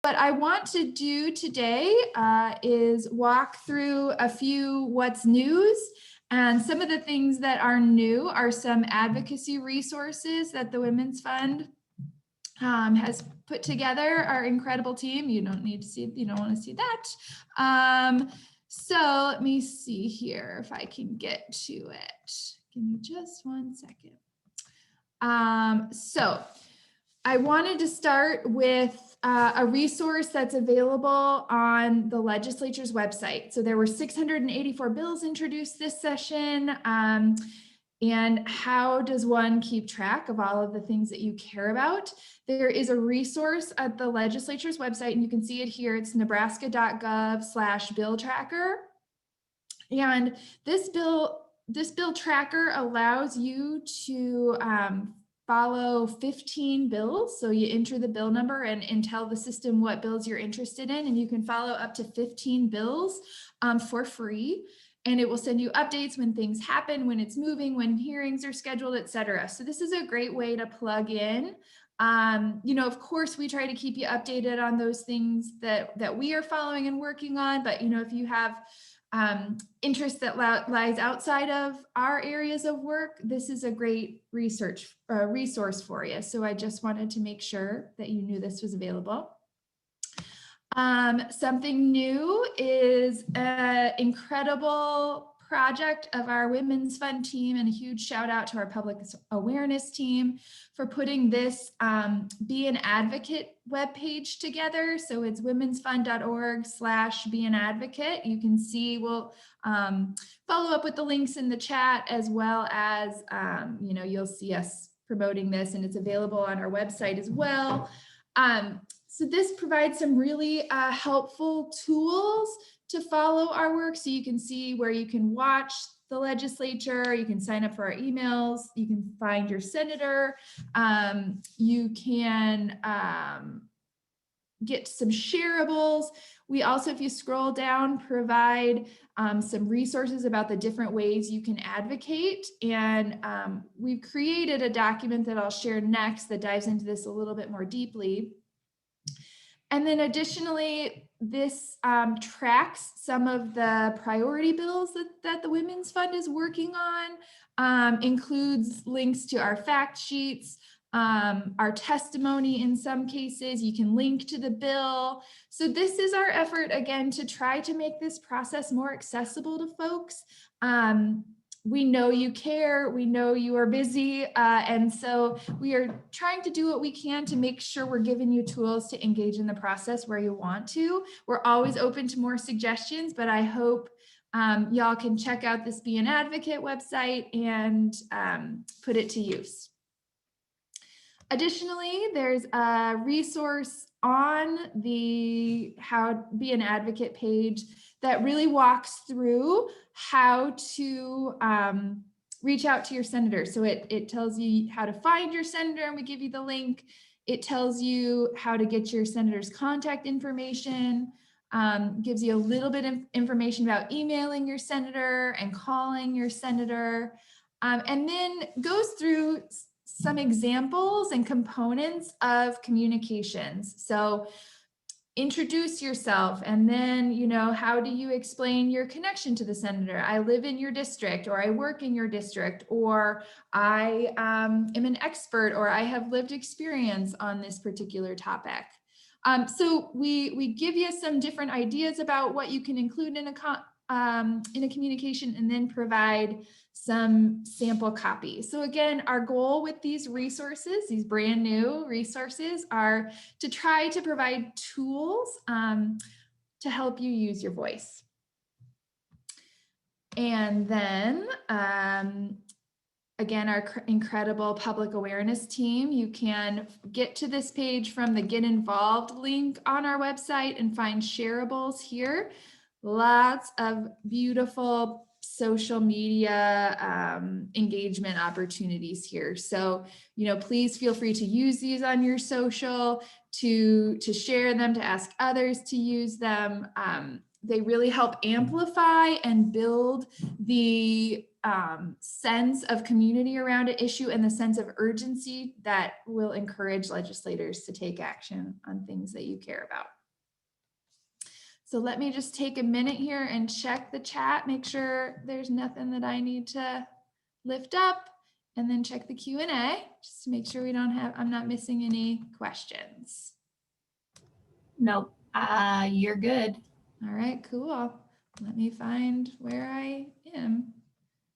What I want to do today is walk through a few what's news, and some of the things that are new are some advocacy resources that the Women's Fund has put together. Our incredible team. You don't want to see that. So let me see here if I can get to it. Give me just 1 second. So I wanted to start with a resource that's available on the legislature's website. So there were 684 bills introduced this session. And how does one keep track of all of the things that you care about? There is a resource at the legislature's website, and you can see it here. It's nebraska.gov/bill tracker. And this bill tracker allows you to follow 15 bills. So you enter the bill number and tell the system what bills you're interested in, and you can follow up to 15 bills for free. And it will send you updates when things happen, when it's moving, when hearings are scheduled, et cetera. So this is a great way to plug in. Of course, we try to keep you updated on those things that we are following and working on. But, if you have interest that lies outside of our areas of work, this is a great resource for you. So I just wanted to make sure that you knew this was available. Something new is an incredible project of our Women's Fund team, and a huge shout out to our public awareness team for putting this Be an Advocate webpage together. So it's womensfund.org/beanadvocate. You can see, we'll follow up with the links in the chat, as well as, you'll see us promoting this, and it's available on our website as well. So this provides some really helpful tools to follow our work. So you can see where you can watch the legislature, you can sign up for our emails, you can find your senator, you can get some shareables. We also, if you scroll down, provide some resources about the different ways you can advocate. And we've created a document that I'll share next that dives into this a little bit more deeply. And then additionally, this tracks some of the priority bills that the Women's Fund is working on, includes links to our fact sheets, our testimony in some cases. You can link to the bill. So this is our effort, again, to try to make this process more accessible to folks. We know you care, we know you are busy, and so we are trying to do what we can to make sure we're giving you tools to engage in the process where you want to. We're always open to more suggestions, but I hope y'all can check out this Be an Advocate website and put it to use. Additionally, there's a resource on the How Be an Advocate page that really walks through how to reach out to your senator. So it tells you how to find your senator, and we give you the link. It tells you how to get your senator's contact information, gives you a little bit of information about emailing your senator and calling your senator, and then goes through some examples and components of communications. So introduce yourself, and then, how do you explain your connection to the senator? I live in your district, or I work in your district, or I am an expert, or I have lived experience on this particular topic. So we give you some different ideas about what you can include in a communication, and then provide some sample copies. So again, our goal with these resources, these brand new resources, are to try to provide tools to help you use your voice. And then again, our incredible public awareness team, you can get to this page from the Get Involved link on our website and find shareables here. Lots of beautiful social media engagement opportunities here. So, please feel free to use these on your social, to share them, to ask others to use them. they really help amplify and build the sense of community around an issue and the sense of urgency that will encourage legislators to take action on things that you care about. So let me just take a minute here and check the chat, make sure there's nothing that I need to lift up, and then check the Q&A just to make sure I'm not missing any questions. Nope, you're good. All right, cool. Let me find where I am.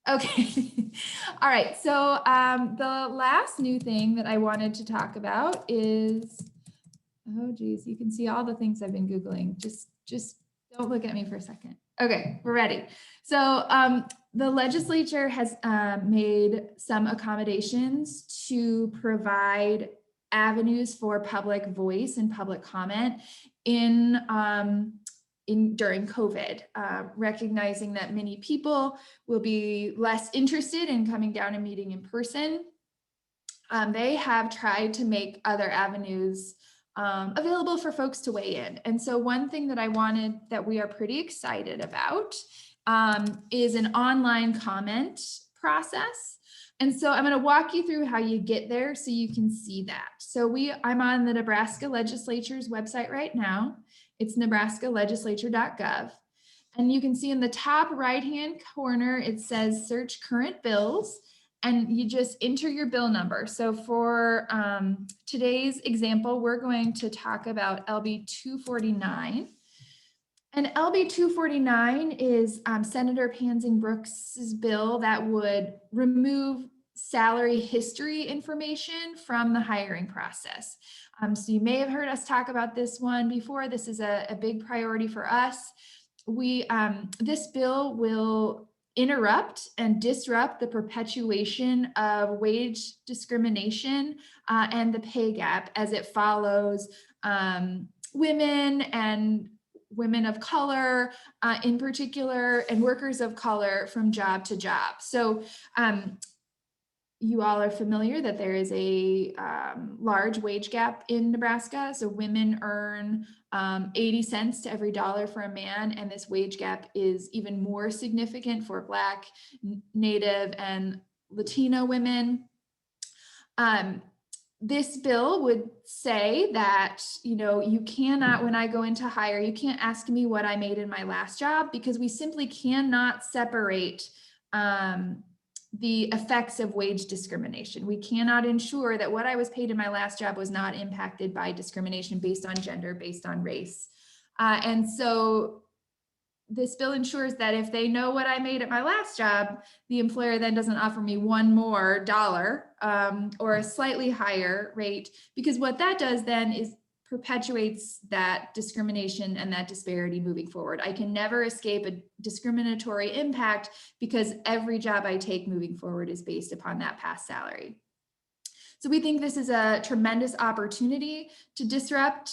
Okay. All right. So the last new thing that I wanted to talk about is, oh geez, you can see all the things I've been Googling. Just don't look at me for a second. Okay, we're ready. So the legislature has made some accommodations to provide avenues for public voice and public comment during COVID, recognizing that many people will be less interested in coming down and meeting in person. They have tried to make other avenues available for folks to weigh in. And so one thing that we are pretty excited about is an online comment process. And so I'm going to walk you through how you get there so you can see that. So I'm on the Nebraska Legislature's website right now. It's nebraskalegislature.gov. And you can see in the top right-hand corner, it says search current bills, and you just enter your bill number. So for today's example, we're going to talk about LB 249. And LB 249 is Senator Pansing Brooks's bill that would remove salary history information from the hiring process. So you may have heard us talk about this one before. This is a big priority for us. This bill will interrupt and disrupt the perpetuation of wage discrimination and the pay gap as it follows women and women of color in particular, and workers of color from job to job. So you all are familiar that there is a large wage gap in Nebraska. So women earn 80 cents to every dollar for a man, and this wage gap is even more significant for Black, Native, and Latino women. This bill would say that, you cannot, when I go into hire, you can't ask me what I made in my last job, because we simply cannot separate the effects of wage discrimination. We cannot ensure that what I was paid in my last job was not impacted by discrimination based on gender, based on race. And so this bill ensures that if they know what I made at my last job, the employer then doesn't offer me one more dollar or a slightly higher rate, because what that does then is perpetuates that discrimination and that disparity moving forward. I can never escape a discriminatory impact because every job I take moving forward is based upon that past salary. So we think this is a tremendous opportunity to disrupt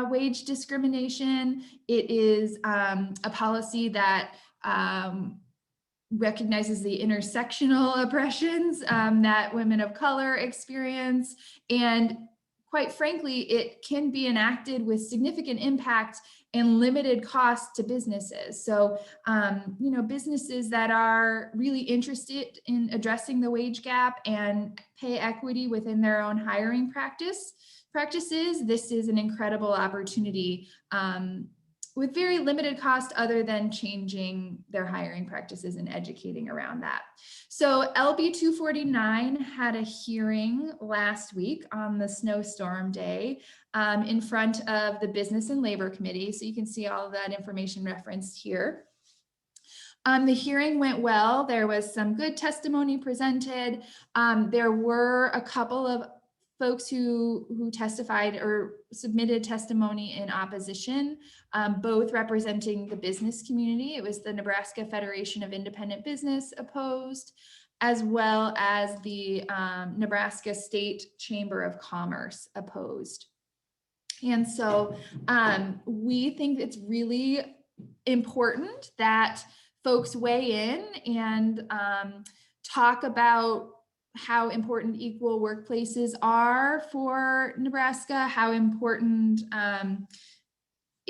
wage discrimination. It is a policy that recognizes the intersectional oppressions that women of color experience. And quite frankly, it can be enacted with significant impact and limited cost to businesses. So, businesses that are really interested in addressing the wage gap and pay equity within their own hiring practices, this is an incredible opportunity with very limited cost other than changing their hiring practices and educating around that. So LB 249 had a hearing last week on the snowstorm day in front of the Business and Labor Committee. So you can see all of that information referenced here. The hearing went well. There was some good testimony presented. There were a couple of folks who testified or submitted testimony in opposition, both representing the business community. It was the Nebraska Federation of Independent Business opposed, as well as the Nebraska State Chamber of Commerce opposed. And so we think it's really important that folks weigh in and talk about how important equal workplaces are for Nebraska, how important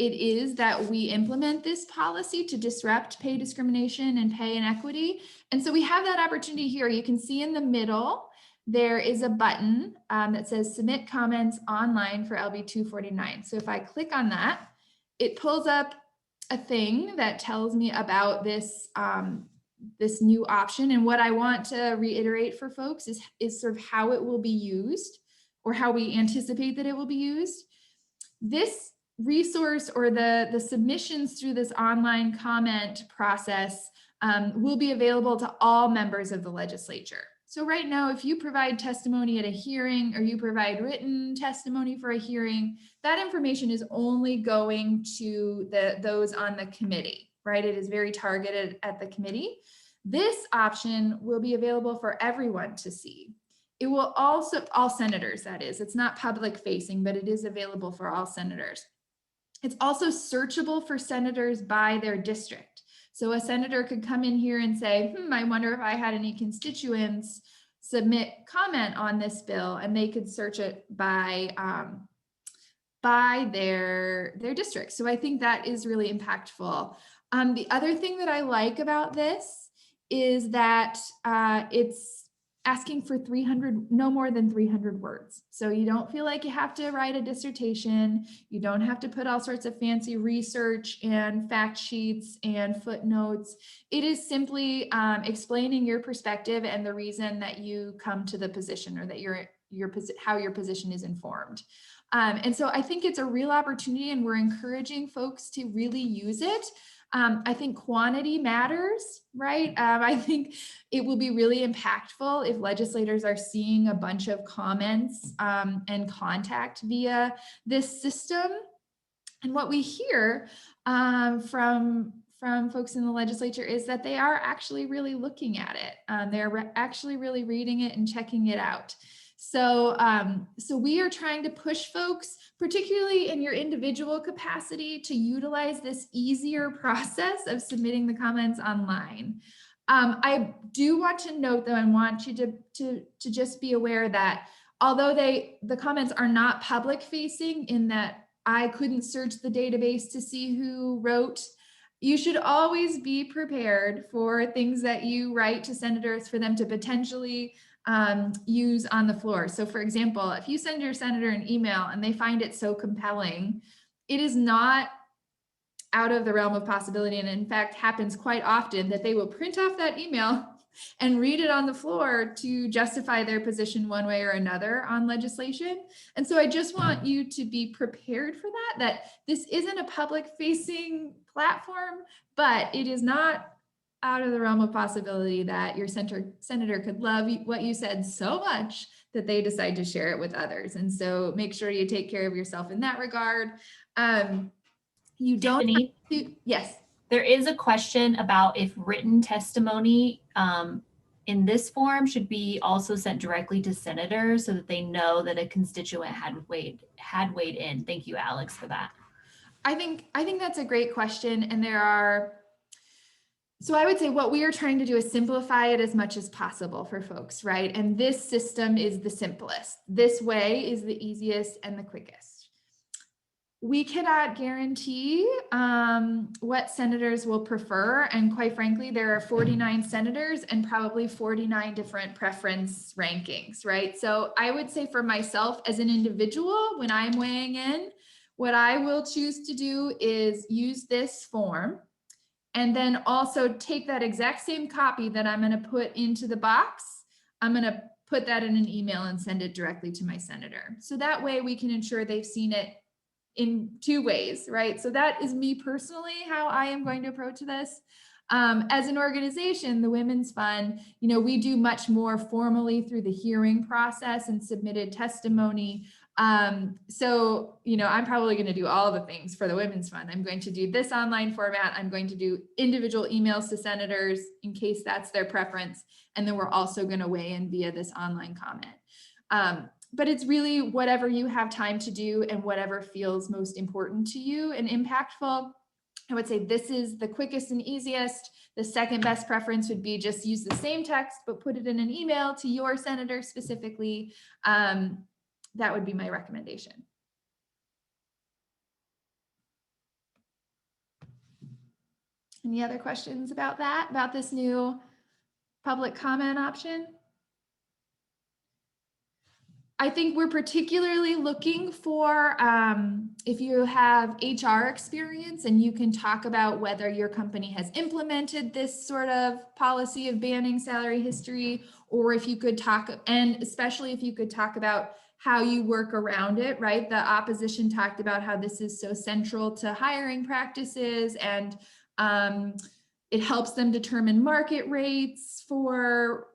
it is that we implement this policy to disrupt pay discrimination and pay inequity. And so we have that opportunity here. You can see in the middle, there is a button that says submit comments online for LB 249. So if I click on that, it pulls up a thing that tells me about this, this new option. And what I want to reiterate for folks is sort of how it will be used, or how we anticipate that it will be used. This resource, or the submissions through this online comment process, will be available to all members of the legislature. So right now, if you provide testimony at a hearing, or you provide written testimony for a hearing, that information is only going to those on the committee, right? It is very targeted at the committee. This option will be available for everyone to see. It will also, all senators, that is. It's not public facing, but it is available for all senators. It's also searchable for senators by their district. So a senator could come in here and say, I wonder if I had any constituents submit comment on this bill, and they could search it by their district. So I think that is really impactful. The other thing that I like about this is that it's asking for no more than 300 words. So you don't feel like you have to write a dissertation. You don't have to put all sorts of fancy research and fact sheets and footnotes. It is simply explaining your perspective and the reason that you come to the position, or that how your position is informed. And so I think it's a real opportunity, and we're encouraging folks to really use it. I think quantity matters, right? I think it will be really impactful if legislators are seeing a bunch of comments and contact via this system. And what we hear from folks in the legislature is that they are actually really looking at it. They're actually really reading it and checking it out. So, so we are trying to push folks, particularly in your individual capacity, to utilize this easier process of submitting the comments online. I do want to note, though, and want you to just be aware that although the comments are not public facing, in that I couldn't search the database to see who wrote, you should always be prepared for things that you write to senators for them to potentially use on the floor. So for example, if you send your senator an email and they find it so compelling, it is not out of the realm of possibility, and in fact happens quite often, that they will print off that email and read it on the floor to justify their position one way or another on legislation. And so I just want you to be prepared for that this isn't a public facing platform, but it is not out of the realm of possibility that your senator could love what you said so much that they decide to share it with others. And so make sure you take care of yourself in that regard. You don't have to, yes. There is a question about if written testimony in this form should be also sent directly to senators so that they know that a constituent had weighed in. Thank you, Alex, for that. I think that's a great question. And so I would say what we are trying to do is simplify it as much as possible for folks, right? And this system is the simplest. This way is the easiest and the quickest. We cannot guarantee what senators will prefer. And quite frankly, there are 49 senators and probably 49 different preference rankings, right? So I would say for myself as an individual, when I'm weighing in, what I will choose to do is use this form, and then also take that exact same copy that I'm going to put into the box. I'm going to put that in an email and send it directly to my senator. So that way we can ensure they've seen it in two ways, right? So that is me personally, how I am going to approach this. As an organization, the Women's Fund, we do much more formally through the hearing process and submitted testimony. So, I'm probably going to do all the things for the Women's Fund. I'm going to do this online format. I'm going to do individual emails to senators in case that's their preference. And then we're also going to weigh in via this online comment. But it's really whatever you have time to do and whatever feels most important to you and impactful. I would say this is the quickest and easiest. The second best preference would be just use the same text, but put it in an email to your senator specifically. That would be my recommendation. Any other questions about that, about this new public comment option? I think we're particularly looking for if you have HR experience and you can talk about whether your company has implemented this sort of policy of banning salary history, or if you could talk, and especially if you could talk about how you work around it, right? The opposition talked about how this is so central to hiring practices, and it helps them determine market rates for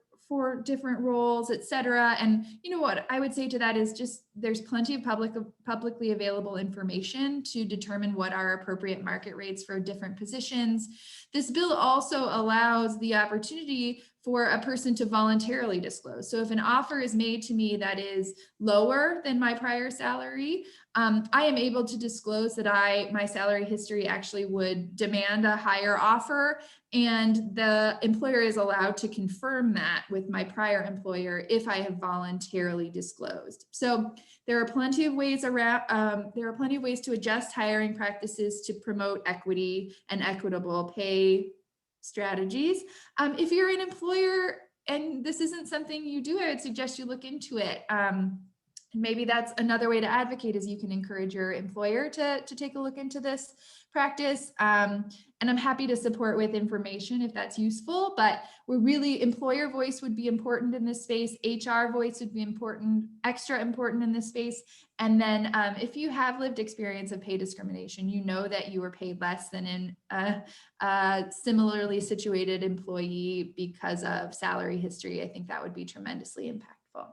different roles, et cetera. And you know what I would say to that is just there's plenty of publicly available information to determine what are appropriate market rates for different positions. This bill also allows the opportunity for a person to voluntarily disclose. So if an offer is made to me that is lower than my prior salary, I am able to disclose that my salary history actually would demand a higher offer, and the employer is allowed to confirm that with my prior employer if I have voluntarily disclosed. So there are plenty of ways to adjust hiring practices to promote equity and equitable pay strategies. If you're an employer and this isn't something you do, I would suggest you look into it. Maybe that's another way to advocate, is you can encourage your employer to take a look into this practice. And I'm happy to support with information if that's useful, but we're really, employer voice would be important in this space. HR voice would be important, extra important in this space. And then if you have lived experience of pay discrimination, you know that you were paid less than in a similarly situated employee because of salary history. I think that would be tremendously impactful.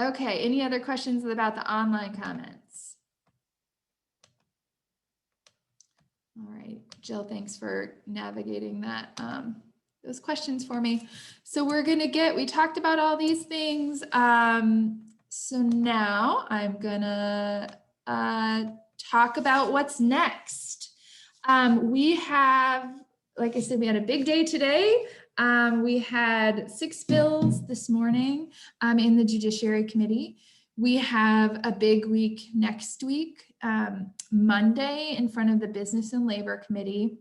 Okay, any other questions about the online comments? All right, Jill, thanks for navigating that, those questions for me. So we talked about all these things. So now I'm gonna talk about what's next. We have, like I said, we had a big day today. We had 6 bills this morning in the Judiciary Committee. We have a big week next week, Monday, in front of the Business and Labor Committee.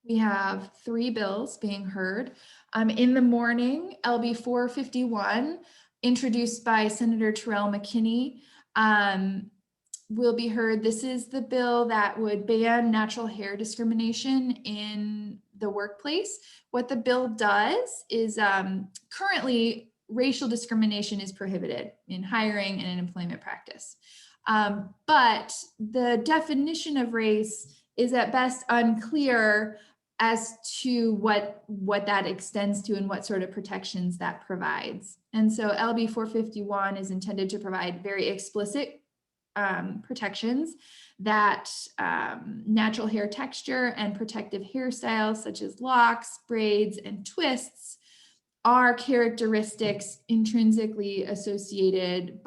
We have 3 bills being heard. In the morning, LB 451, introduced by Senator Terrell McKinney, will be heard. This is the bill that would ban natural hair discrimination in the workplace. What the bill does is currently racial discrimination is prohibited in hiring and in employment practice. But the definition of race is at best unclear as to what that extends to and what sort of protections that provides. And so LB 451 is intended to provide very explicit protections that natural hair texture and protective hairstyles such as locks, braids, and twists are characteristics intrinsically associated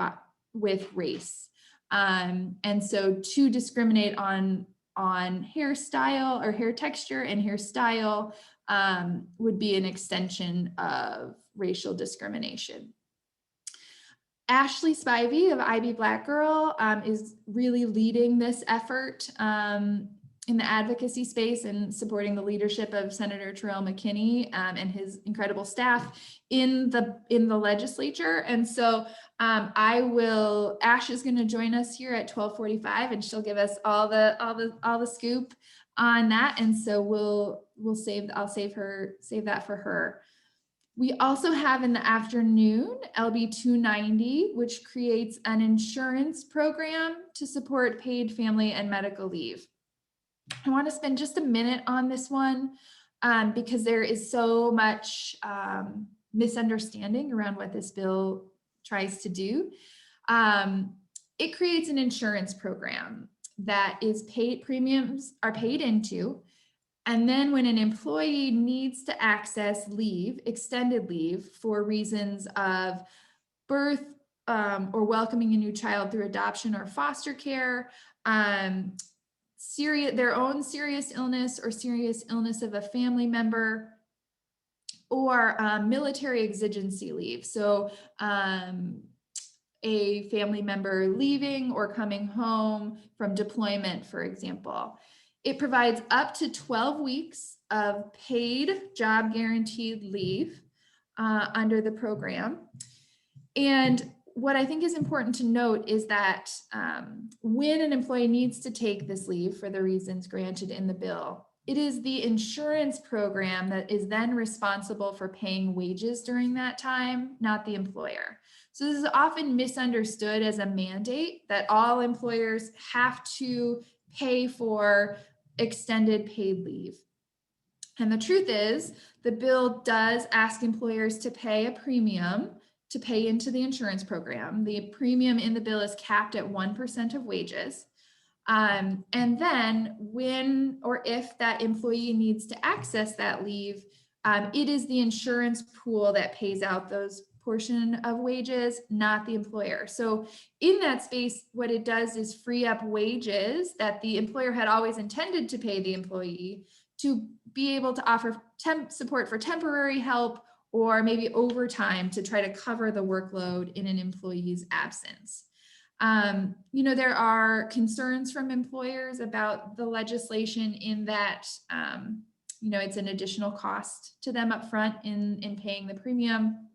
with race. And so to discriminate on hairstyle or hair texture and hairstyle would be an extension of racial discrimination. Ashley Spivey of IB Black Girl is really leading this effort in the advocacy space and supporting the leadership of Senator Terrell McKinney and his incredible staff in the legislature. And so Ash is going to join us here at 12:45, and she'll give us all the scoop on that. And so I'll save that for her. We also have in the afternoon LB 290, which creates an insurance program to support paid family and medical leave. I want to spend just a minute on this one because there is so much misunderstanding around what this bill tries to do. It creates an insurance program that is premiums are paid into. And then when an employee needs to access leave, extended leave for reasons of birth or welcoming a new child through adoption or foster care, their own serious illness or serious illness of a family member, or military exigency leave. So a family member leaving or coming home from deployment, for example. It provides up to 12 weeks of paid job guaranteed leave under the program. And what I think is important to note is that when an employee needs to take this leave for the reasons granted in the bill, it is the insurance program that is then responsible for paying wages during that time, not the employer. So this is often misunderstood as a mandate that all employers have to pay for extended paid leave. And the truth is, the bill does ask employers to pay a premium to pay into the insurance program. The premium in the bill is capped at 1% of wages. And then when or if that employee needs to access that leave, it is the insurance pool that pays out those portion of wages, not the employer. So in that space, what it does is free up wages that the employer had always intended to pay the employee to be able to offer temp support for temporary help or maybe overtime to try to cover the workload in an employee's absence. There are concerns from employers about the legislation in that, it's an additional cost to them up front in paying the premium.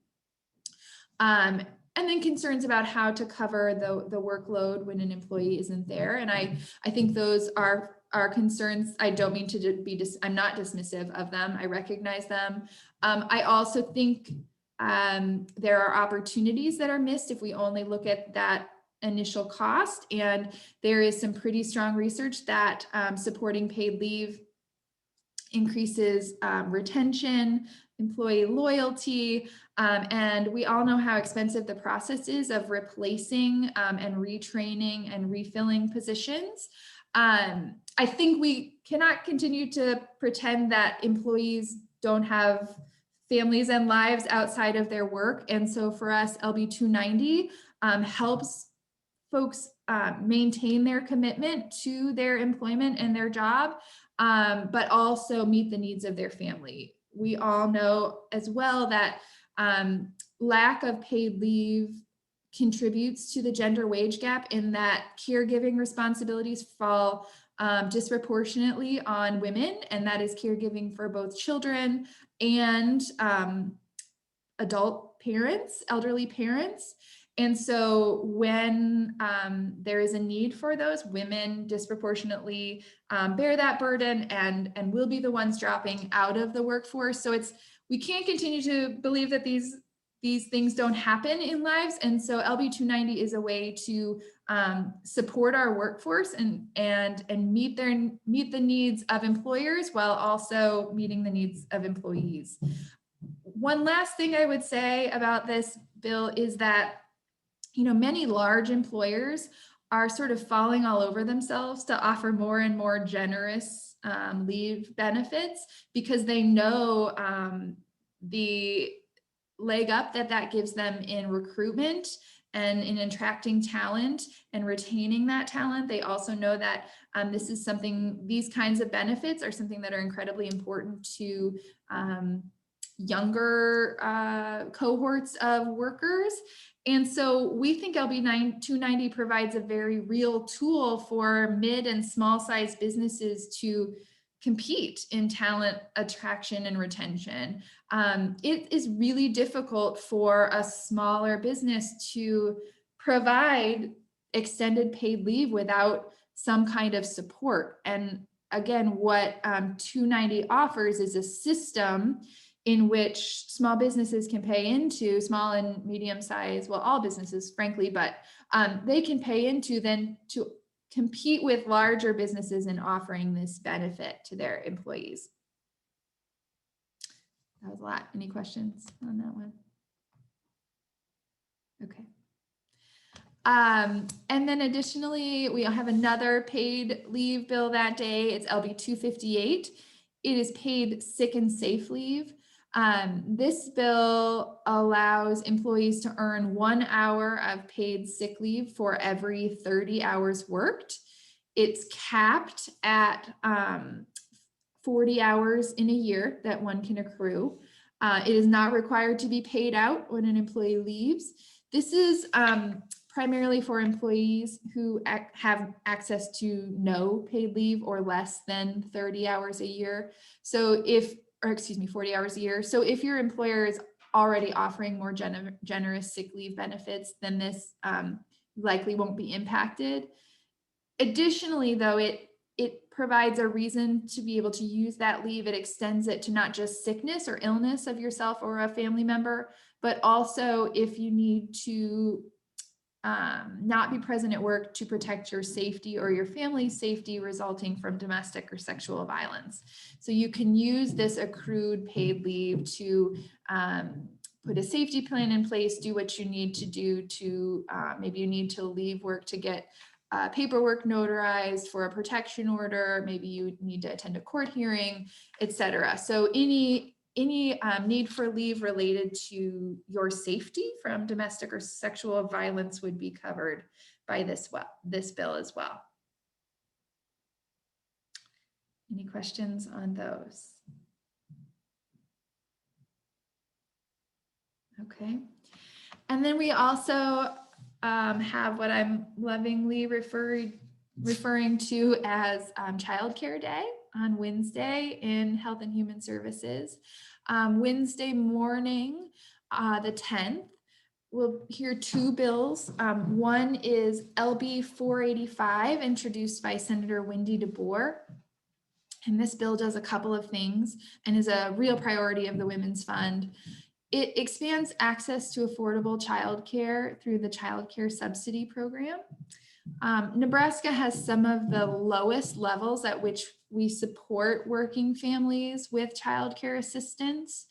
And then concerns about how to cover the workload when an employee isn't there. And I think those are concerns. I don't mean to be, I'm not dismissive of them. I recognize them. I also think there are opportunities that are missed if we only look at that initial cost. And there is some pretty strong research that supporting paid leave increases retention, employee loyalty, and we all know how expensive the process is of replacing and retraining and refilling positions. I think we cannot continue to pretend that employees don't have families and lives outside of their work. And so for us, LB 290 helps folks maintain their commitment to their employment and their job, but also meet the needs of their family. We all know as well that lack of paid leave contributes to the gender wage gap in that caregiving responsibilities fall disproportionately on women, and that is caregiving for both children and adult parents, elderly parents. And so when there is a need for those, women disproportionately bear that burden and will be the ones dropping out of the workforce. So we can't continue to believe that these things don't happen in lives. And so LB 290 is a way to support our workforce and meet the needs of employers while also meeting the needs of employees. One last thing I would say about this bill is that many large employers are sort of falling all over themselves to offer more and more generous leave benefits because they know the leg up that gives them in recruitment and in attracting talent and retaining that talent. They also know that these kinds of benefits are something that are incredibly important to younger cohorts of workers. And so we think LB 290 provides a very real tool for mid and small size businesses to compete in talent attraction and retention. It is really difficult for a smaller business to provide extended paid leave without some kind of support. And again, what 290 offers is a system in which small businesses can pay into, small and medium size, well, all businesses, frankly, but they can pay into then to compete with larger businesses in offering this benefit to their employees. That was a lot. Any questions on that one? Okay. And then additionally, we have another paid leave bill that day. It's LB 258. It is paid sick and safe leave. This bill allows employees to earn 1 hour of paid sick leave for every 30 hours worked. It's capped at 40 hours in a year that one can accrue. It is not required to be paid out when an employee leaves. This is primarily for employees who have access to no paid leave or less than 30 hours a year. So if, or excuse me, 40 hours a year. So if your employer is already offering more generous sick leave benefits, then this likely won't be impacted. Additionally, though, it provides a reason to be able to use that leave. It extends it to not just sickness or illness of yourself or a family member, but also if you need to not be present at work to protect your safety or your family's safety resulting from domestic or sexual violence. So you can use this accrued paid leave to put a safety plan in place, do what you need to do to, maybe you need to leave work to get paperwork notarized for a protection order, maybe you need to attend a court hearing, etc. So any need for leave related to your safety from domestic or sexual violence would be covered by this bill as well. Any questions on those? Okay. And then we also have what I'm lovingly referring to as Childcare Day on Wednesday in Health and Human Services. Wednesday morning, the 10th, we'll hear two bills. One is LB 485, introduced by Senator Wendy DeBoer. And this bill does a couple of things and is a real priority of the Women's Fund. It expands access to affordable childcare through the Child Care Subsidy Program. Nebraska has some of the lowest levels at which we support working families with childcare assistance.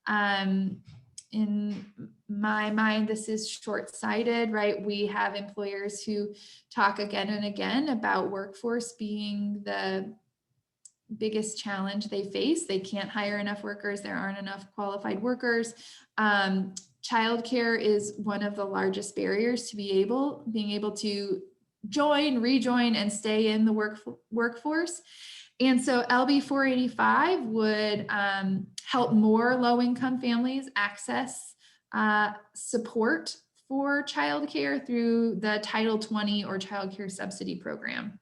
In my mind, this is short-sighted, right? We have employers who talk again and again about workforce being the biggest challenge they face. They can't hire enough workers. There aren't enough qualified workers. Childcare is one of the largest barriers to being able to join, rejoin, and stay in the workforce. And so LB 485 would help more low-income families access support for childcare through the Title 20 or Child Care Subsidy Program.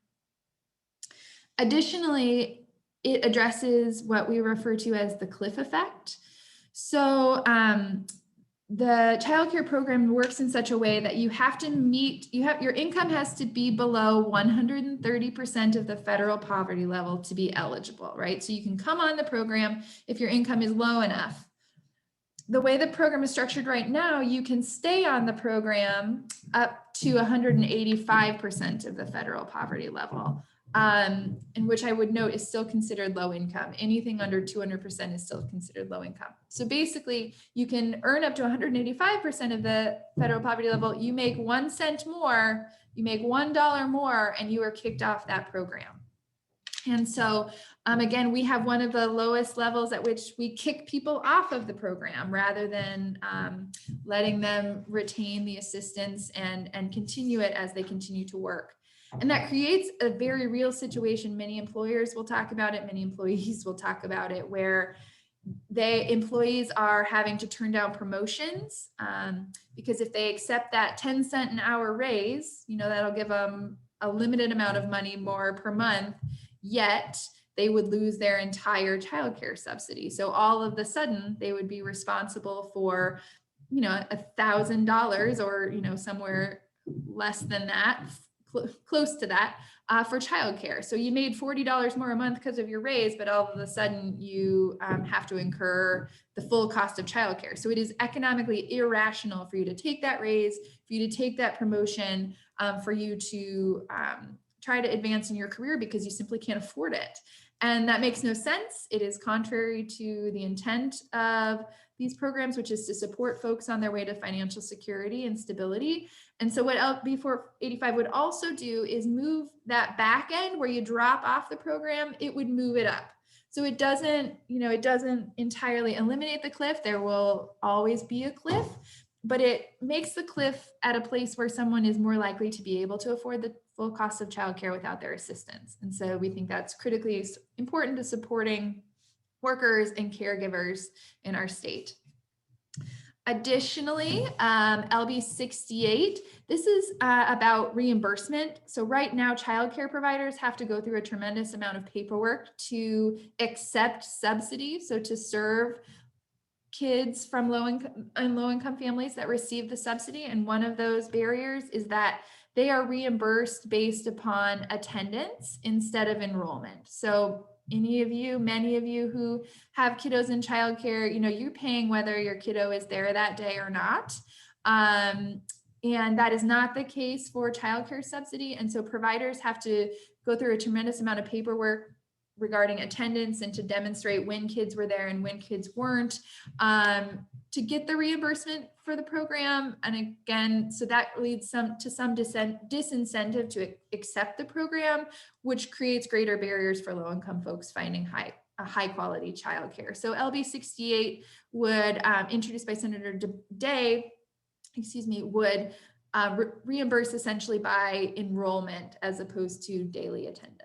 Additionally, it addresses what we refer to as the cliff effect. So the childcare program works in such a way that you have to meet, your income has to be below 130% of the federal poverty level to be eligible, right? So you can come on the program if your income is low enough. The way the program is structured right now, you can stay on the program up to 185% of the federal poverty level. And which I would note is still considered low income. Anything under 200% is still considered low income. So basically, you can earn up to 185% of the federal poverty level. You make 1 cent more, you make $1 more, and you are kicked off that program. And so, again, we have one of the lowest levels at which we kick people off of the program rather than letting them retain the assistance and continue it as they continue to work. And that creates a very real situation. Many employers will talk about it. Many employees will talk about it, where employees are having to turn down promotions because if they accept that 10 cent an hour raise, that'll give them a limited amount of money more per month, yet they would lose their entire childcare subsidy. So all of a sudden they would be responsible for, $1,000 or, somewhere less than that, close to that, for childcare. So you made $40 more a month because of your raise, but all of a sudden you have to incur the full cost of childcare. So it is economically irrational for you to take that raise, for you to take that promotion, for you to try to advance in your career because you simply can't afford it. And that makes no sense. It is contrary to the intent of these programs, which is to support folks on their way to financial security and stability. And so what LB 485 would also do is move that back end where you drop off the program, it would move it up. So it doesn't entirely eliminate the cliff. There will always be a cliff, but it makes the cliff at a place where someone is more likely to be able to afford the full cost of childcare without their assistance. And so we think that's critically important to supporting workers and caregivers in our state. Additionally, LB 68, this is about reimbursement. So right now, childcare providers have to go through a tremendous amount of paperwork to accept subsidy. So to serve kids from low income families that receive the subsidy. And one of those barriers is that they are reimbursed based upon attendance instead of enrollment. So many of you who have kiddos in childcare, you're paying whether your kiddo is there that day or not. And that is not the case for childcare subsidy. And so providers have to go through a tremendous amount of paperwork regarding attendance and to demonstrate when kids were there and when kids weren't, to get the reimbursement for the program. And again, so that leads to some disincentive to accept the program, which creates greater barriers for low-income folks finding high quality childcare. So LB 68 would, introduced by Senator Day, would reimburse essentially by enrollment as opposed to daily attendance.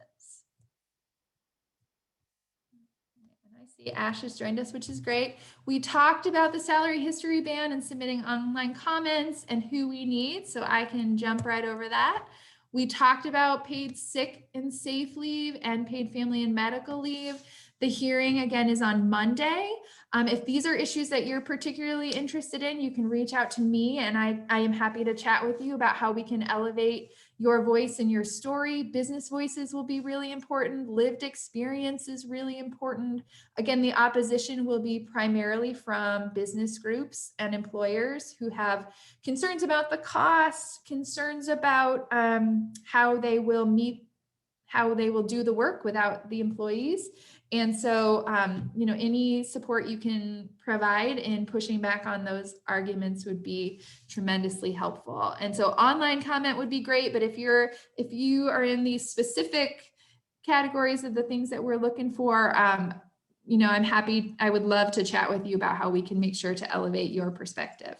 I see Ash has joined us, which is great. We talked about the salary history ban and submitting online comments and who we need, so I can jump right over that. We talked about paid sick and safe leave and paid family and medical leave. The hearing again is on Monday. If these are issues that you're particularly interested in, you can reach out to me and I am happy to chat with you about how we can elevate your voice and your story. Business voices will be really important. Lived experience is really important. Again, the opposition will be primarily from business groups and employers who have concerns about the costs, concerns about how they will do the work without the employees. And so, any support you can provide in pushing back on those arguments would be tremendously helpful. And so online comment would be great, but if you are in these specific categories of the things that we're looking for, I'm happy, I would love to chat with you about how we can make sure to elevate your perspective.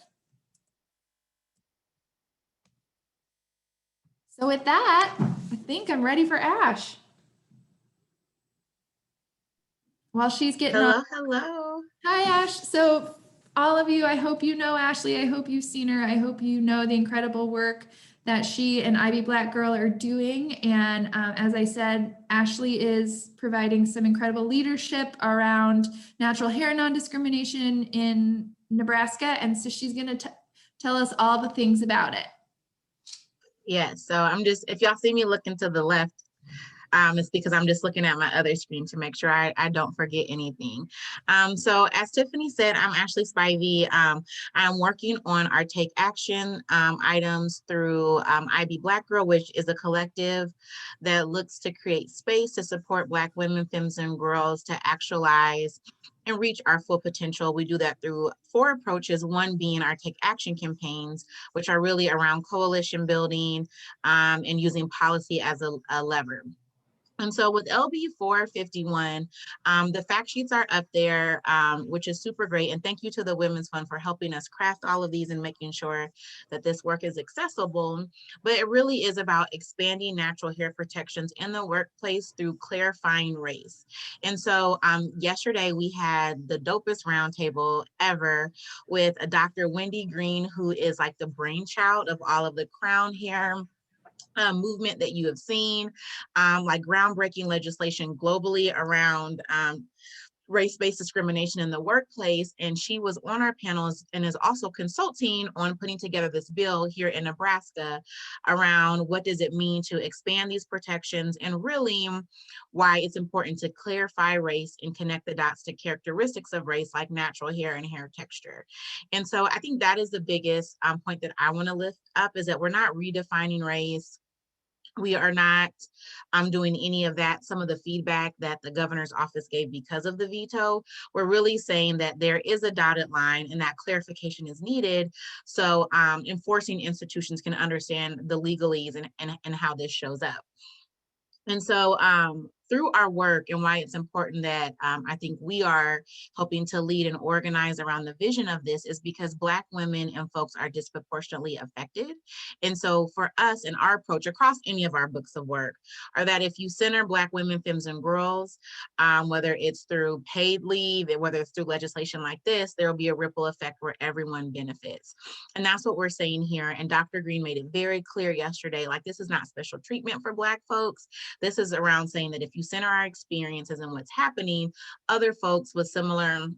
So with that, I think I'm ready for Ash. While she's getting on. Hello. Hi, Ash. So all of you, I hope you know Ashley. I hope you've seen her. I hope you know the incredible work that she and Ivy Black Girl are doing. And as I said, Ashley is providing some incredible leadership around natural hair non-discrimination in Nebraska. And so she's going to tell us all the things about it. Yeah, so if y'all see me looking to the left, it's because I'm just looking at my other screen to make sure I don't forget anything. So as Tiffany said, I'm Ashley Spivey. I'm working on our Take Action items through IB Black Girl, which is a collective that looks to create space to support Black women, femmes, and girls to actualize and reach our full potential. We do that through 4 approaches, one being our Take Action campaigns, which are really around coalition building and using policy as a lever. And so with LB 451, the fact sheets are up there, which is super great. And thank you to the Women's Fund for helping us craft all of these and making sure that this work is accessible. But it really is about expanding natural hair protections in the workplace through clarifying race. And so yesterday we had the dopest roundtable ever with a Dr. Wendy Green, who is like the brainchild of all of the crown hair movement that you have seen, like groundbreaking legislation globally around race-based discrimination in the workplace. And she was on our panels and is also consulting on putting together this bill here in Nebraska around what does it mean to expand these protections and really why it's important to clarify race and connect the dots to characteristics of race like natural hair and hair texture. And so I think that is the biggest point that I want to lift up, is that we're not redefining race. We are not doing any of that. Some of the feedback that the governor's office gave because of the veto, we're really saying that there is a dotted line and that clarification is needed. So enforcing institutions can understand the legalese and how this shows up. And so through our work and why it's important that I think we are helping to lead and organize around the vision of this is because Black women and folks are disproportionately affected. And so for us and our approach across any of our books of work are that if you center Black women, femmes, and girls, whether it's through paid leave, whether it's through legislation like this, there will be a ripple effect where everyone benefits. And that's what we're saying here. And Dr. Green made it very clear yesterday, like this is not special treatment for Black folks. This is around saying that if you center our experiences and what's happening, other folks with similar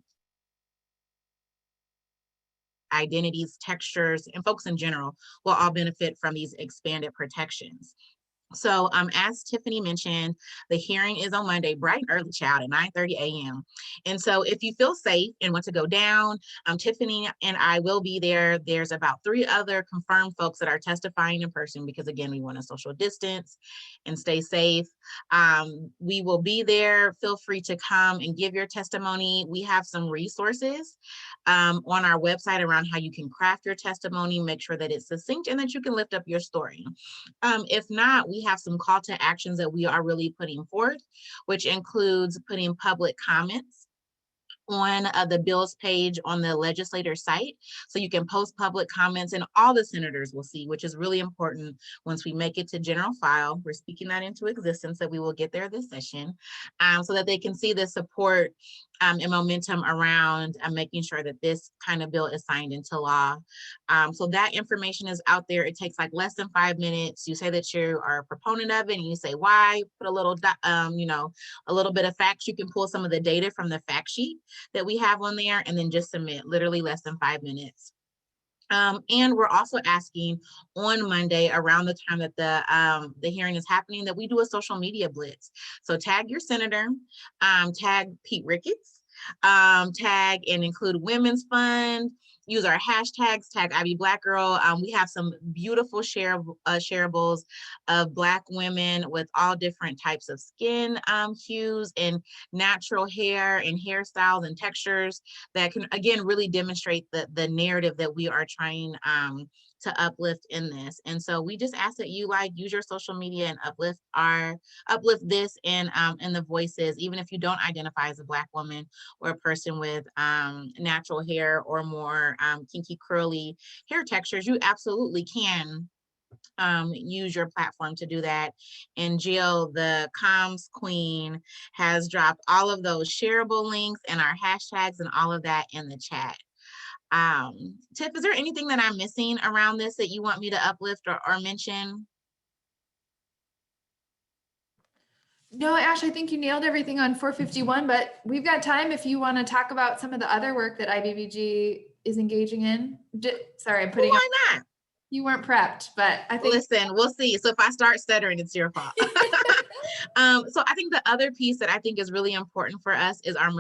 identities, textures, and folks in general will all benefit from these expanded protections. So as Tiffany mentioned, the hearing is on Monday, bright and early, child, at 9:30 a.m. And so if you feel safe and want to go down, Tiffany and I will be there. There's about 3 other confirmed folks that are testifying in person because, again, we want to social distance and stay safe. We will be there. Feel free to come and give your testimony. We have some resources on our website around how you can craft your testimony, make sure that it's succinct and that you can lift up your story. If not, we have some call to actions that we are really putting forth, which includes putting public comments on the bills page on the legislator site. So you can post public comments and all the senators will see, which is really important once we make it to general file. We're speaking that into existence that we will get there this session so that they can see the support and momentum around making sure that this kind of bill is signed into law. So that information is out there. It takes like less than 5 minutes. You say that you are a proponent of it and you say why, put a little, a little bit of facts. You can pull some of the data from the fact sheet that we have on there and then just submit, literally less than 5 minutes. And we're also asking on Monday around the time that the hearing is happening that we do a social media blitz. So tag your senator, tag Pete Ricketts, tag and include Women's Fund, use our hashtags, tag Ivy Black Girl. We have some beautiful shareables of Black women with all different types of skin hues and natural hair and hairstyles and textures that can, again, really demonstrate the narrative that we are trying to uplift in this. And so we just ask that you use your social media and uplift this and the voices, even if you don't identify as a Black woman or a person with natural hair or more kinky curly hair textures, you absolutely can use your platform to do that. And Jill, the comms queen, has dropped all of those shareable links and our hashtags and all of that in the chat. Tiff, is there anything that I'm missing around this that you want me to uplift or mention? No, Ash, I think you nailed everything on 451, but we've got time if you want to talk about some of the other work that IBBG is engaging in. Sorry, I'm putting Why not? You weren't prepped, but I think. Listen, we'll see. So if I start stuttering, it's your fault. So I think the other piece that I think is really important for us is our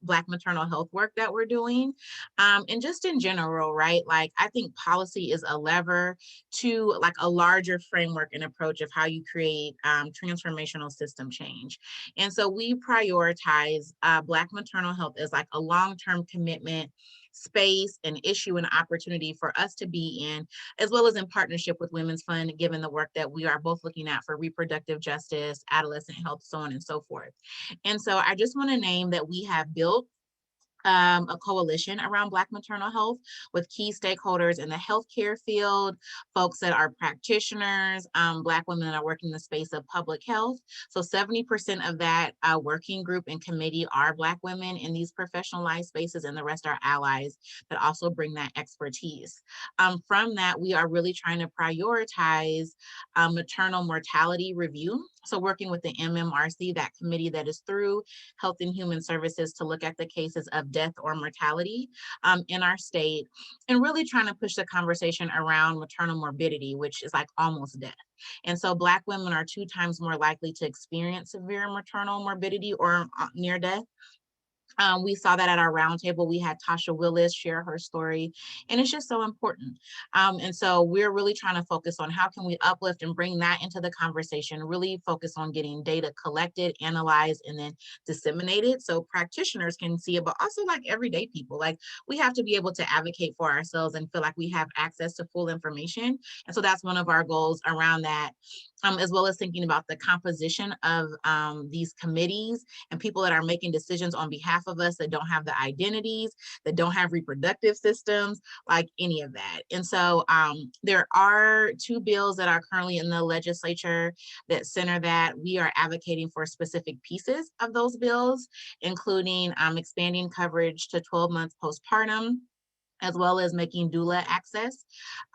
Black maternal health work that we're doing. And just in general, right? Like I think policy is a lever to like a larger framework and approach of how you create transformational system change. And so we prioritize Black maternal health as like a long-term commitment, space, and issue and opportunity for us to be in, as well as in partnership with Women's Fund, given the work that we are both looking at for reproductive justice, adolescent health, so on and so forth. And so I just want to name that we have built a coalition around Black maternal health with key stakeholders in the healthcare field, folks that are practitioners, Black women that are working in the space of public health. So 70% of that working group and committee are Black women in these professionalized spaces, and the rest are allies that also bring that expertise. From that, we are really trying to prioritize maternal mortality review. So working with the MMRC, that committee that is through Health and Human Services to look at the cases of death or mortality in our state, and really trying to push the conversation around maternal morbidity, which is like almost death. And so Black women are 2 times more likely to experience severe maternal morbidity or near death. We saw that at our roundtable. We had Tasha Willis share her story, and it's just so important. And so we're really trying to focus on how can we uplift and bring that into the conversation, really focus on getting data collected, analyzed, and then disseminated so practitioners can see it, but also like everyday people. Like we have to be able to advocate for ourselves and feel like we have access to full information. And so that's one of our goals around that. as well as thinking about the composition of these committees and people that are making decisions on behalf of us that don't have the identities, that don't have reproductive systems, like any of that. And so there are 2 bills that are currently in the legislature that center that. We are advocating for specific pieces of those bills, including expanding coverage to 12 months postpartum, as well as making doula access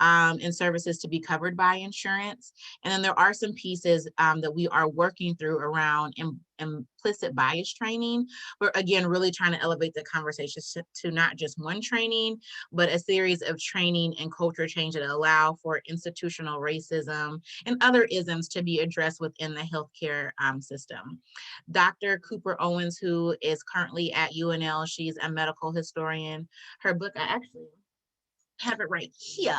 and services to be covered by insurance. And then there are some pieces that we are working through around implicit bias training. We're again really trying to elevate the conversation to not just one training, but a series of training and culture change that allow for institutional racism and other isms to be addressed within the healthcare system. Dr. Cooper Owens, who is currently at UNL, she's a medical historian. Her book, I actually have it right here.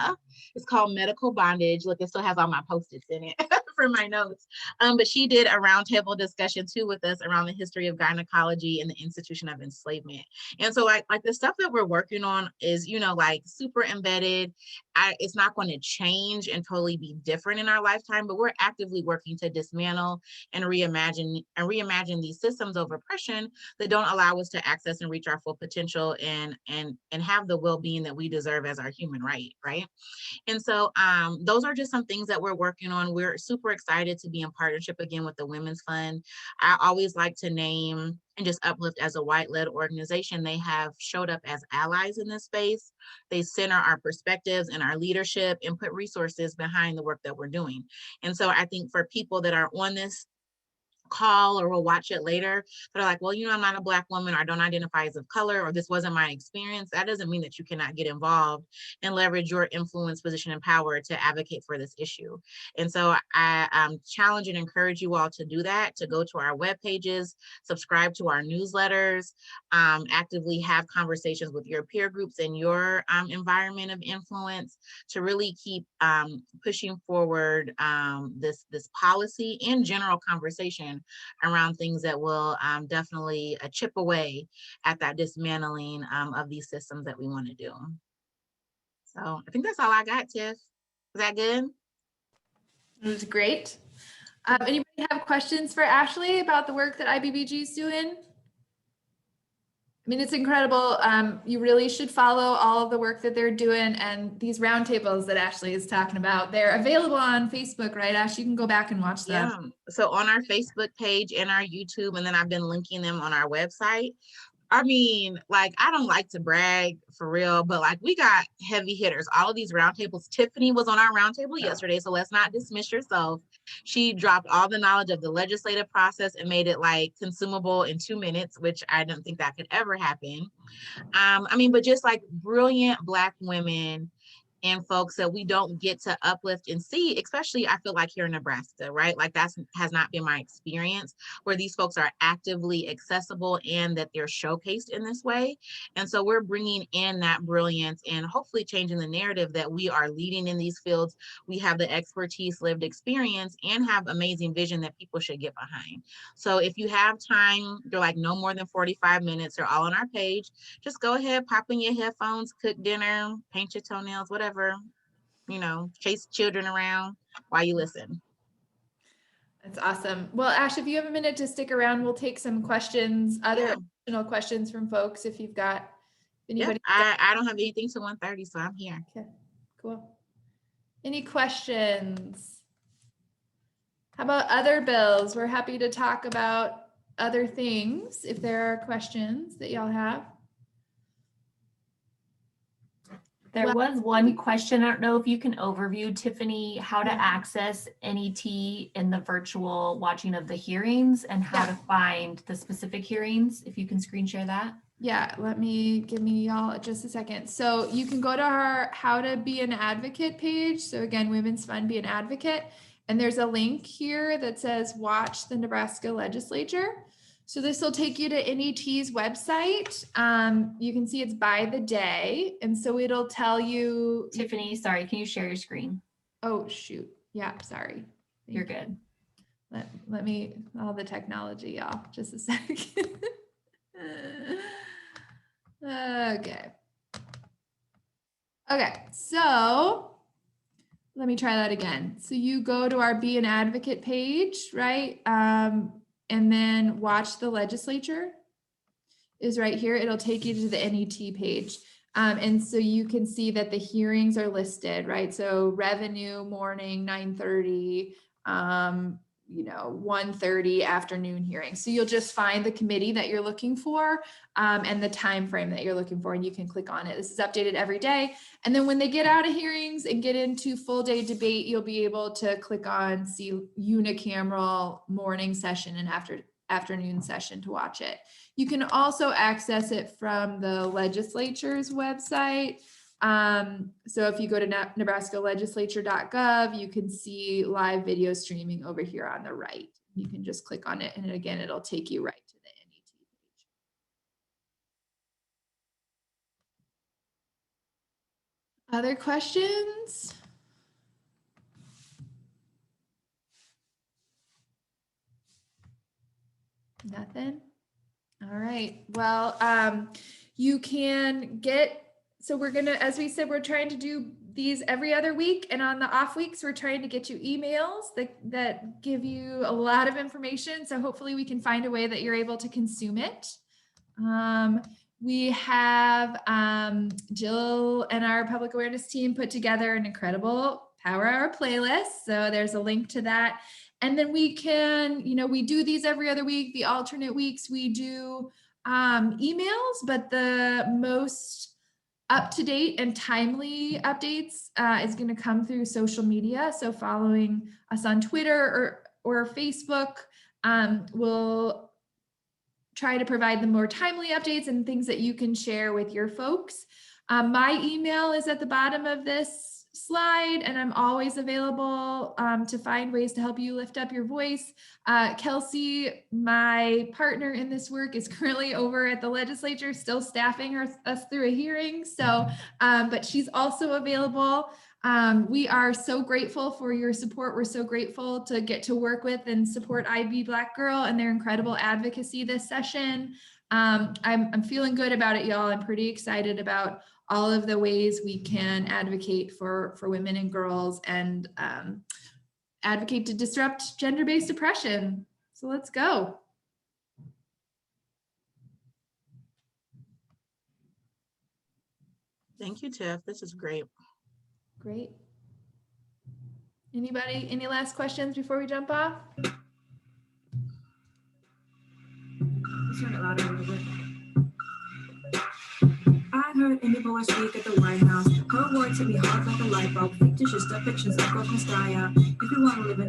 It's called Medical Bondage. Look, it still has all my Post-its in it for my notes. But she did a roundtable discussion too with us around the history of gynecology and the institution of enslavement. And so like the stuff that we're working on is, you know, like super embedded. It's not going to change and totally be different in our lifetime, but we're actively working to dismantle and reimagine these systems of oppression that don't allow us to access and reach our full potential and have the well-being that we deserve as our human right? And so those are just some things that we're working on. We're super excited to be in partnership again with the Women's Fund. I always like to name and just uplift as a white-led organization. They have showed up as allies in this space. They center our perspectives and our leadership and put resources behind the work that we're doing. And so I think for people that are on this call or will watch it later, they're like, well, you know, I'm not a Black woman, or I don't identify as of color, or this wasn't my experience. That doesn't mean that you cannot get involved and leverage your influence, position, and power to advocate for this issue. And so I challenge and encourage you all to do that, to go to our web pages, subscribe to our newsletters, actively have conversations with your peer groups and your environment of influence to really keep pushing forward this policy and general conversation around things that will definitely chip away at that dismantling of these systems that we want to do. So I think that's all I got, Tiff. Is that good? It was great. Anybody have questions for Ashley about the work that IBBG is doing? I mean, it's incredible. You really should follow all of the work that they're doing, and these roundtables that Ashley is talking about, they're available on Facebook, right, Ash? You can go back and watch them. Yeah. So on our Facebook page and our YouTube, and then I've been linking them on our website. I mean, like, I don't like to brag for real, but like we got heavy hitters. All of these roundtables. Tiffany was on our roundtable yesterday, so let's not dismiss yourself. She dropped all the knowledge of the legislative process and made it like consumable in 2 minutes, which I don't think that could ever happen. I mean, but just like brilliant Black women and folks that we don't get to uplift and see, especially I feel like here in Nebraska, right? Like has not been my experience, where these folks are actively accessible and that they're showcased in this way. And so we're bringing in that brilliance and hopefully changing the narrative that we are leading in these fields. We have the expertise, lived experience, and have amazing vision that people should get behind. So if you have time, they're like no more than 45 minutes, they're all on our page. Just go ahead, pop in your headphones, cook dinner, paint your toenails, whatever, you know, chase children around while you listen. That's awesome. Well, Ash, if you have a minute to stick around, we'll take some questions, other additional questions from folks if you've got anybody. Yeah, I don't have anything till 1:30, so I'm here. Okay, cool. Any questions? How about other bills? We're happy to talk about other things if there are questions that y'all have. There was one question. I don't know if you can overview, Tiffany, how to access NET in the virtual watching of the hearings and how to find the specific hearings, if you can screen share that. Yeah, give me y'all just a second. So you can go to our How to Be an Advocate page. So again, Women's Fund Be an Advocate. And there's a link here that says watch the Nebraska legislature. So this will take you to NET's website. You can see it's by the day. And so it'll tell you. Tiffany, sorry, can you share your screen? Oh, shoot. Yeah, sorry. You're good. Let me, all the technology, y'all, just a second. Okay. Okay, so let me try that again. So you go to our Be an Advocate page, right? And then watch the legislature is right here. It'll take you to the NET page. And so you can see that the hearings are listed, right? So revenue morning, 9:30, 1:30 afternoon hearing. So you'll just find the committee that you're looking for and the time frame that you're looking for, and you can click on it. This is updated every day. And then when they get out of hearings and get into full day debate, you'll be able to click on see unicameral morning session and afternoon session to watch it. You can also access it from the legislature's website. So if you go to nebraskalegislature.gov, you can see live video streaming over here on the right. You can just click on it, and again, it'll take you right to the NET page. Other questions? Nothing? All right. Well, you can get, so we're going to, as we said, we're trying to do these every other week, and on the off weeks, we're trying to get you emails that give you a lot of information. So hopefully we can find a way that you're able to consume it. We have Jill and our public awareness team put together an incredible Power Hour playlist. So there's a link to that. And then we can, we do these every other week. The alternate weeks we do emails, but the most up-to-date and timely updates is going to come through social media. So following us on Twitter or Facebook will try to provide the more timely updates and things that you can share with your folks. My email is at the bottom of this slide, and I'm always available to find ways to help you lift up your voice. Kelsey, my partner in this work, is currently over at the legislature, still staffing us through a hearing. So, but she's also available. We are so grateful for your support. We're so grateful to get to work with and support IB Black Girl and their incredible advocacy this session. I'm feeling good about it, y'all. I'm pretty excited about all of the ways we can advocate for women and girls and advocate to disrupt gender-based oppression. So let's go. Thank you, Tiff. This is great. Great. Anybody, any last questions before we jump off? Turn it louder a little bit. I heard Amy Poehler speak at the White House. Her words hit me hard like a light bulb. Fictitious depictions of Ghost Messiah. If you want to live in